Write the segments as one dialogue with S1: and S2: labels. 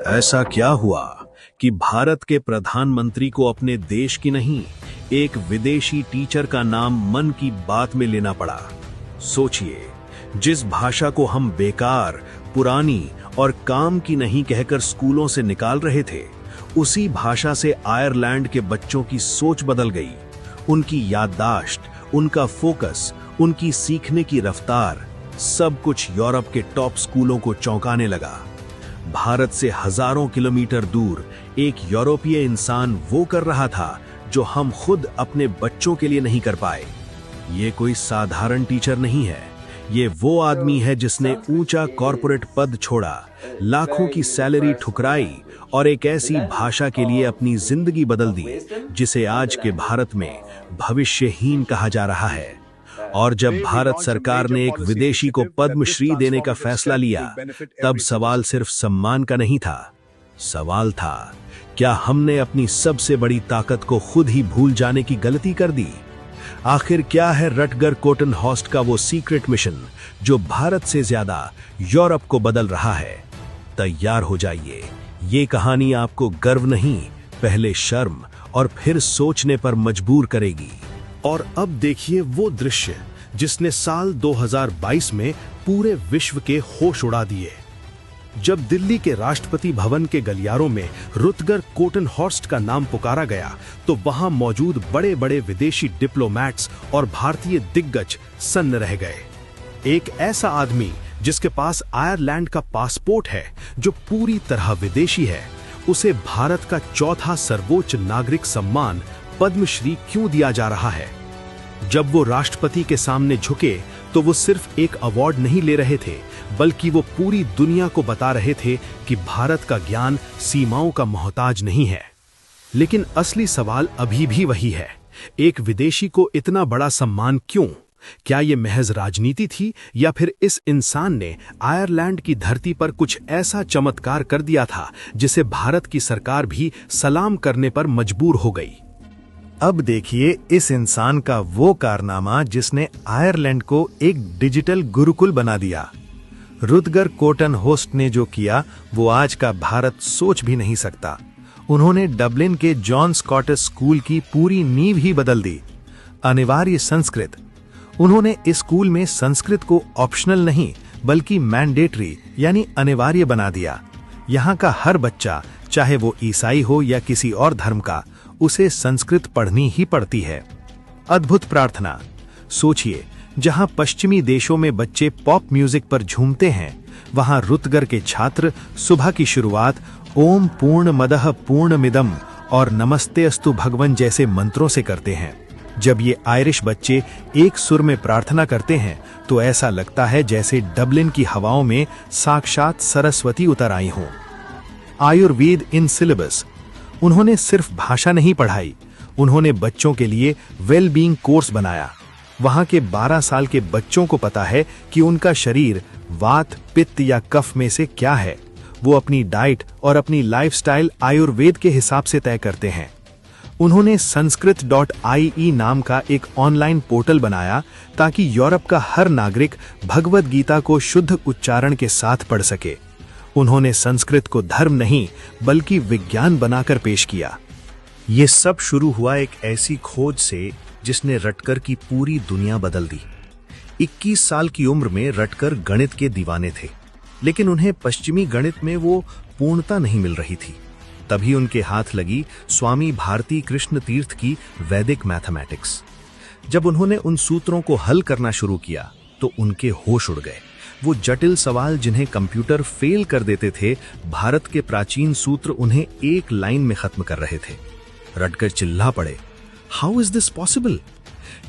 S1: ऐसा क्या हुआ कि भारत के प्रधानमंत्री को अपने देश की नहीं, एक विदेशी टीचर का नाम मन की बात में लेना पड़ा? सोचिए, जिस भाषा को हम बेकार, पुरानी और काम की नहीं कहकर स्कूलों से निकाल रहे थे, उसी भाषा से आयरलैंड के बच्चों की सोच बदल गई। उनकी याददाश्त, उनका फोकस, उनकी सीखने की रफ्तार, सब कुछ यूरोप के टॉप स्कूलों को चौंकाने लगा। भारत से हजारों किलोमीटर दूर एक यूरोपीय इंसान वो कर रहा था जो हम खुद अपने बच्चों के लिए नहीं कर पाए। ये कोई साधारण टीचर नहीं है, ये वो आदमी है जिसने ऊंचा कॉर्पोरेट पद छोड़ा, लाखों की सैलरी ठुकराई और एक ऐसी भाषा के लिए अपनी जिंदगी बदल दी जिसे आज के भारत में भविष्यहीन कहा जा रहा है। और जब भारत सरकार ने एक विदेशी को पद्मश्री देने का फैसला लिया, तब सवाल सिर्फ सम्मान का नहीं था। सवाल था, क्या हमने अपनी सबसे बड़ी ताकत को खुद ही भूल जाने की गलती कर दी? आखिर क्या है रटगर कोटनहॉर्स्ट का वो सीक्रेट मिशन जो भारत से ज्यादा यूरोप को बदल रहा है? तैयार हो जाइए, ये कहानी आपको गर्व नहीं, पहले शर्म और फिर सोचने पर मजबूर करेगी।
S2: और अब देखिए वो दृश्य जिसने साल 2022 में पूरे विश्व के होश उड़ा दिए। जब दिल्ली के राष्ट्रपति भवन के गलियारों में रुतगर कोटनहॉर्स्ट का नाम पुकारा गया, तो वहां मौजूद बड़े बड़े विदेशी डिप्लोमैट्स और भारतीय दिग्गज सन्न रह गए। एक ऐसा आदमी जिसके पास आयरलैंड का पासपोर्ट है, जो पूरी तरह विदेशी है, उसे भारत का चौथा सर्वोच्च नागरिक सम्मान पद्मश्री क्यों दिया जा रहा है? जब वो राष्ट्रपति के सामने झुके तो वो सिर्फ एक अवार्ड नहीं ले रहे थे, बल्कि वो पूरी दुनिया को बता रहे थे कि भारत का ज्ञान सीमाओं का मोहताज नहीं है। लेकिन असली सवाल अभी भी वही है, एक विदेशी को इतना बड़ा सम्मान क्यों? क्या ये महज राजनीति थी, या फिर इस इंसान ने आयरलैंड की धरती पर कुछ ऐसा चमत्कार कर दिया था जिसे भारत की सरकार भी सलाम करने पर मजबूर हो गई?
S3: अब देखिए इस इंसान का वो कारनामा जिसने आयरलैंड को एक डिजिटल गुरुकुल बना दिया। रुतगर कोटनहॉर्स्ट ने जो किया वो आज का भारत सोच भी नहीं सकता। उन्होंने डबलिन के जॉन स्कॉटिश स्कूल की पूरी नींव ही बदल दी। अनिवार्य संस्कृत। उन्होंने इस स्कूल में संस्कृत को ऑप्शनल नहीं बल्कि मैंडेटरी यानी अनिवार्य बना दिया। यहाँ का हर बच्चा, चाहे वो ईसाई हो या किसी और धर्म का, उसे संस्कृत पढ़नी ही पड़ती है। अद्भुत प्रार्थना। सोचिए, जहां पश्चिमी देशों में बच्चे पॉप म्यूजिक पर झूमते हैं, वहां रुतगर के छात्र सुबह की शुरुआत ओम पूर्णमदः पूर्णमिदं और नमस्ते अस्तु भगवन जैसे मंत्रों से करते हैं। जब ये आयरिश बच्चे एक सुर में प्रार्थना करते हैं तो ऐसा लगता है जैसे डबलिन की हवाओं में साक्षात सरस्वती उतर आई हों। Ayurveda in syllabus. उन्होंने सिर्फ भाषा नहीं पढ़ाई, उन्होंने बच्चों के लिए वेल बीइंग कोर्स बनाया। वहां के 12 साल के बच्चों को पता है कि उनका शरीर वात, पित्त या कफ में से क्या है। वो अपनी डाइट और अपनी लाइफस्टाइल आयुर्वेद के हिसाब से तय करते हैं। उन्होंने sanskrit.ie नाम का एक ऑनलाइन पोर्टल बनाया ताकि यूरोप का हर नागरिक भगवद गीता को शुद्ध उच्चारण के साथ पढ़ सके। उन्होंने संस्कृत को धर्म नहीं बल्कि विज्ञान बनाकर पेश किया।
S1: ये सब शुरू हुआ एक ऐसी खोज से जिसने रटकर की पूरी दुनिया बदल दी। 21 साल की उम्र में रटकर गणित के दीवाने थे, लेकिन उन्हें पश्चिमी गणित में वो पूर्णता नहीं मिल रही थी। तभी उनके हाथ लगी स्वामी भारती कृष्ण तीर्थ की वैदिक मैथमेटिक्स। जब उन्होंने उन सूत्रों को हल करना शुरू किया तो उनके होश उड़ गए। वो जटिल सवाल जिन्हें कंप्यूटर फेल कर देते थे, भारत के प्राचीन सूत्र उन्हें एक लाइन में खत्म कर रहे थे। रटकर चिल्ला पड़े, हाउ इज दिस पॉसिबल?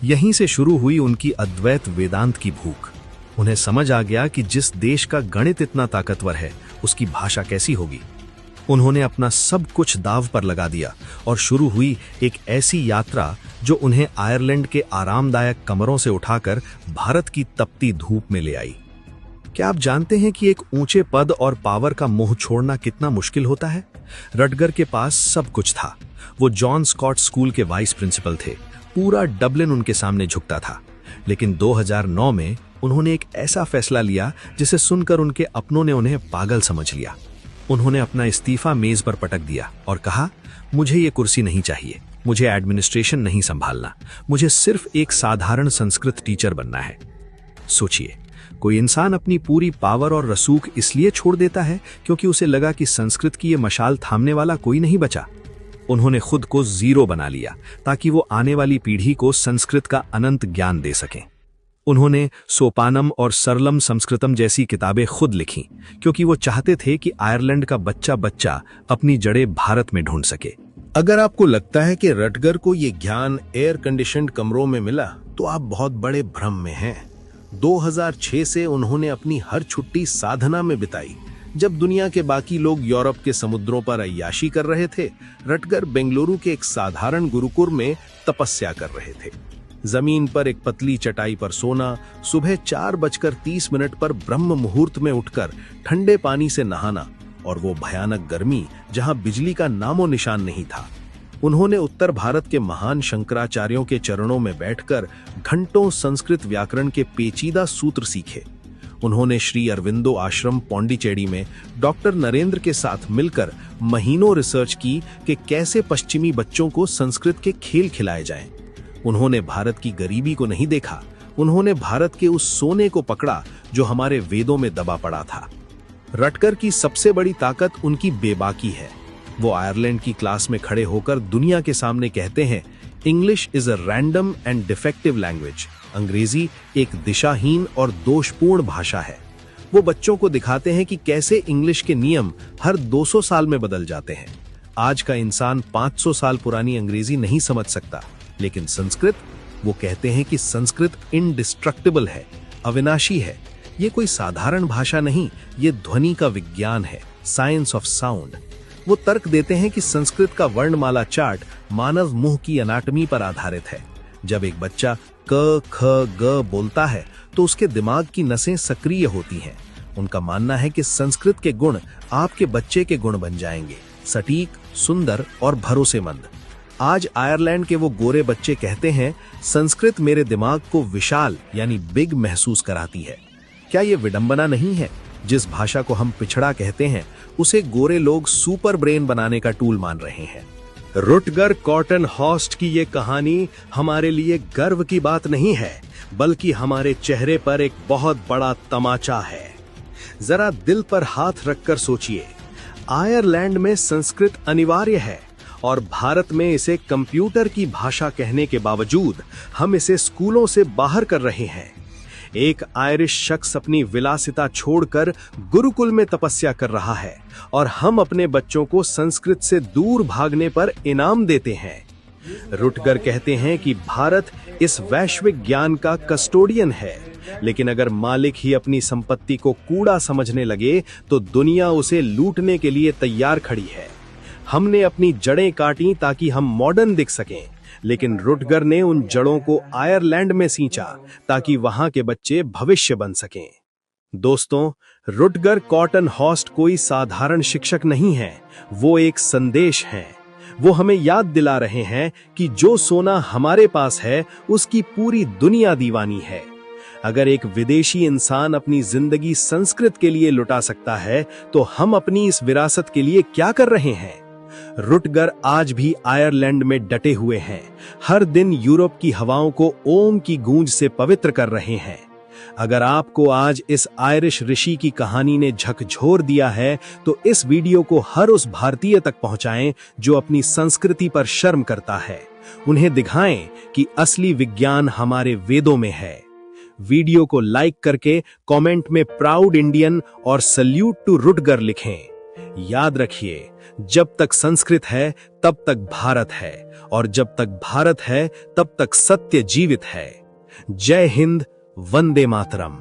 S1: यहीं से शुरू हुई उनकी अद्वैत वेदांत की भूख। उन्हें समझ आ गया कि जिस देश का गणित इतना ताकतवर है, उसकी भाषा कैसी होगी। उन्होंने अपना सब कुछ दांव पर लगा दिया और शुरू हुई एक ऐसी यात्रा जो उन्हें आयरलैंड के आरामदायक कमरों से उठाकर भारत की तपती धूप में ले आई। क्या आप जानते हैं कि एक ऊंचे पद और पावर का मोह छोड़ना कितना मुश्किल होता है? रटगर के पास सब कुछ था। वो जॉन स्कॉट स्कूल के वाइस प्रिंसिपल थे। पूरा डबलिन उनके सामने झुकता था। लेकिन 2009 में उन्होंने एक ऐसा फैसला लिया जिसे सुनकर उनके अपनों ने उन्हें पागल समझ लिया। उन्होंने अपना इस्तीफा मेज पर पटक दिया और कहा, मुझे ये कुर्सी नहीं चाहिए, मुझे एडमिनिस्ट्रेशन नहीं संभालना, मुझे सिर्फ एक साधारण संस्कृत टीचर बनना है। सोचिए, कोई इंसान अपनी पूरी पावर और रसूख इसलिए छोड़ देता है क्योंकि उसे लगा कि संस्कृत की ये मशाल थामने वाला कोई नहीं बचा। उन्होंने खुद को जीरो बना लिया ताकि वो आने वाली पीढ़ी को संस्कृत का अनंत ज्ञान दे सकें। उन्होंने सोपानम और सरलम संस्कृतम जैसी किताबें खुद लिखीं क्योंकि वो चाहते थे कि आयरलैंड का बच्चा बच्चा अपनी जड़ें भारत में ढूंढ सके।
S2: अगर आपको लगता है कि रटगर को ये ज्ञान एयर कंडीशन्ड कमरों में मिला तो आप बहुत बड़े भ्रम में हैं। 2006 से उन्होंने अपनी हर छुट्टी साधना में बिताई। जब दुनिया के बाकी लोग यूरोप के समुद्रों पर अय्याशी कर रहे थे, रटगर बेंगलुरु के एक साधारण गुरुकुल में तपस्या कर रहे थे। जमीन पर एक पतली चटाई पर सोना, सुबह 4:30 पर ब्रह्म मुहूर्त में उठकर ठंडे पानी से नहाना और वो भयानक गर्मी जहां बिजली का नामो निशान नहीं था। उन्होंने उत्तर भारत के महान शंकराचार्यों के चरणों में बैठकर घंटों संस्कृत व्याकरण के पेचीदा सूत्र सीखे। उन्होंने श्री अरविंदो आश्रम पौंडीचेरी में डॉक्टर नरेंद्र के साथ मिलकर महीनों रिसर्च की कि कैसे पश्चिमी बच्चों को संस्कृत के खेल खिलाए जाएं। उन्होंने भारत की गरीबी को नहीं देखा, उन्होंने भारत के उस सोने को पकड़ा जो हमारे वेदों में दबा पड़ा था। रटगर की सबसे बड़ी ताकत उनकी बेबाकी है। वो आयरलैंड की क्लास में खड़े होकर दुनिया के सामने कहते हैं, English is a random and defective language. अंग्रेजी एक दिशाहीन और दोषपूर्ण भाषा है। वो बच्चों को दिखाते हैं कि कैसे इंग्लिश के नियम हर 200 साल में बदल जाते हैं। आज का इंसान 500 साल पुरानी अंग्रेजी नहीं समझ सकता, लेकिन संस्कृत, वो कहते हैं कि संस्कृत इनडिस्ट्रक्टिबल है, अविनाशी है। ये कोई साधारण भाषा नहीं, ये ध्वनि का विज्ञान है, साइंस ऑफ साउंड। वो तर्क देते हैं कि संस्कृत का वर्णमाला चार्ट मानव मुंह की एनाटॉमी पर आधारित है। जब एक बच्चा क, ख, ग बोलता है तो उसके दिमाग की नसें सक्रिय होती हैं। उनका मानना है कि संस्कृत के गुण आपके बच्चे के गुण बन जाएंगे, सटीक, सुंदर और भरोसेमंद। आज आयरलैंड के वो गोरे बच्चे कहते हैं, संस्कृत मेरे दिमाग को विशाल यानी बिग महसूस कराती है। क्या ये विडंबना नहीं है? जिस भाषा को हम पिछड़ा कहते हैं, उसे गोरे लोग सुपर ब्रेन बनाने का टूल मान रहे हैं। रुटगर कॉटन हॉस्ट की ये कहानी हमारे लिए गर्व की बात नहीं है, बल्कि हमारे चेहरे पर एक बहुत बड़ा तमाचा है। जरा दिल पर हाथ रखकर सोचिए, आयरलैंड में संस्कृत अनिवार्य है और भारत में इसे कंप्यूटर की भाषा कहने के बावजूद हम इसे स्कूलों से बाहर कर रहे हैं। एक आयरिश शख्स अपनी विलासिता छोड़कर गुरुकुल में तपस्या कर रहा है और हम अपने बच्चों को संस्कृत से दूर भागने पर इनाम देते हैं। रुटगर कहते हैं कि भारत इस वैश्विक ज्ञान का कस्टोडियन है, लेकिन अगर मालिक ही अपनी संपत्ति को कूड़ा समझने लगे तो दुनिया उसे लूटने के लिए तैयार खड़ी है। हमने अपनी जड़ें काटी ताकि हम मॉडर्न दिख सकें, लेकिन रुटगर ने उन जड़ों को आयरलैंड में सींचा ताकि वहां के बच्चे भविष्य बन सकें। दोस्तों, रुटगर कॉटन हॉस्ट कोई साधारण शिक्षक नहीं है, वो एक संदेश है। वो हमें याद दिला रहे हैं कि जो सोना हमारे पास है उसकी पूरी दुनिया दीवानी है। अगर एक विदेशी इंसान अपनी जिंदगी संस्कृत के लिए लुटा सकता है तो हम अपनी इस विरासत के लिए क्या कर रहे हैं? रुटगर आज भी आयरलैंड में डटे हुए हैं, हर दिन यूरोप की हवाओं को ओम की गूंज से पवित्र कर रहे हैं। अगर आपको आज इस आयरिश ऋषि की कहानी ने झकझोर दिया है तो इस वीडियो को हर उस भारतीय तक पहुंचाएं जो अपनी संस्कृति पर शर्म करता है। उन्हें दिखाएं कि असली विज्ञान हमारे वेदों में है। वीडियो को लाइक करके कमेंट में प्राउड इंडियन और सल्यूट टू रुटगर लिखें। याद रखिए, जब तक संस्कृत है तब तक भारत है, और जब तक भारत है तब तक सत्य जीवित है। जय हिंद, वंदे मातरम।